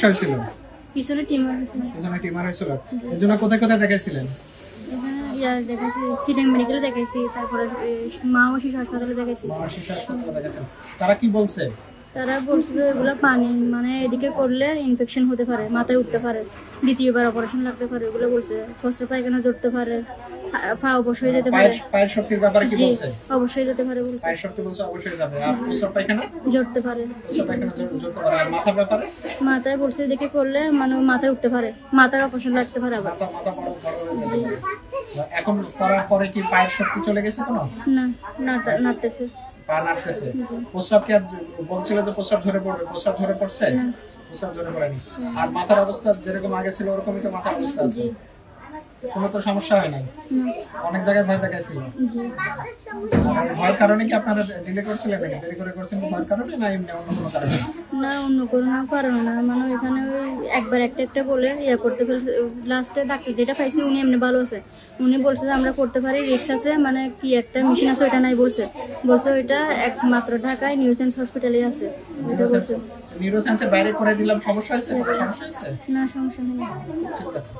সমস্যা হয়েছিল? পিছনে টিমার হয়েছিল। পিছনে টিমার হয়েছিল, এর জন্য কোথায় কোথায় দেখাইছিলেন? এখানে দেখাইছি, চিটাং মেডিকেলে দেখাইছি, তারপরে মা ও শিশু হাসপাতালে দেখাইছি। তারা কি বলছে? তারা বলছে যে এগুলো পানি মানে এদিকে করলে ইনফেকশন হতে পারে, মাথায় উঠতে পারে, দ্বিতীয়বার অপারেশন লাগতে পারে, ওগুলো বলছে। প্রস্রাব পায়খানা জড়তে পারে, পা অবশ্যই যেতে পারে। পায়ের শক্তির ব্যাপারে কি বলছে? অবশ্যই যেতে পারে বলছে। পায়ের শক্তি বলছে অবশ্যই যাবে। আর প্রস্রাব পায়খানা জড়তে পারে। প্রস্রাব পায়খানা জড়তে পারে। আর মাথার ব্যাপারে? মাথায় বলছে এদিকে করলে মানে মাথায় উঠতে পারে, মাথার অপারেশন লাগতে পারে আবার। মাথা বড় হয়ে যাবে। এখন করার পরে কি পায়ের শক্তি চলে গেছে কোনো? না, নাড়তেছে। পা নাড়তেছে। প্রস্রাব কি আর বলছিল যে প্রস্রাব ধরে পড়বে? প্রস্রাব ধরে পড়ছে? প্রস্রাব ধরে পড়েনি। আর মাথার অবস্থা যেরকম আগে ছিল ওরকমই তো মাথার অবস্থা আছে? কোনো তো সমস্যা হয় নাই? অনেক জায়গায় ভয় দেখাইছিল? ভয়ের কারণে কি আপনারা ডিলে করছিলেন নাকি? দেরি করে করছেন কি ভয়ের কারণে, না এমনি অন্য কোনো কারণে? না, অন্য কোনো কারণে না। মানে এখানে একবার একটা বলে করতে ফেলছে। লাস্টে ডাক্তার যেটা পাইছি উনি এমনি ভালো আছে, উনি বলছে যে আমরা করতে পারি, রিক্স আছে, মানে কি একটা মেশিন আছে ওইটা নাই বলছে ওইটা একমাত্র ঢাকায় নিউরোসায়েন্স হসপিটালে আছে, এটা বলছে। নিউরোসায়েন্সের বাইরে করে দিলাম, সমস্যা হয়েছে? সমস্যা হয়েছে? না, সমস্যা নেই। ঠিক আছে।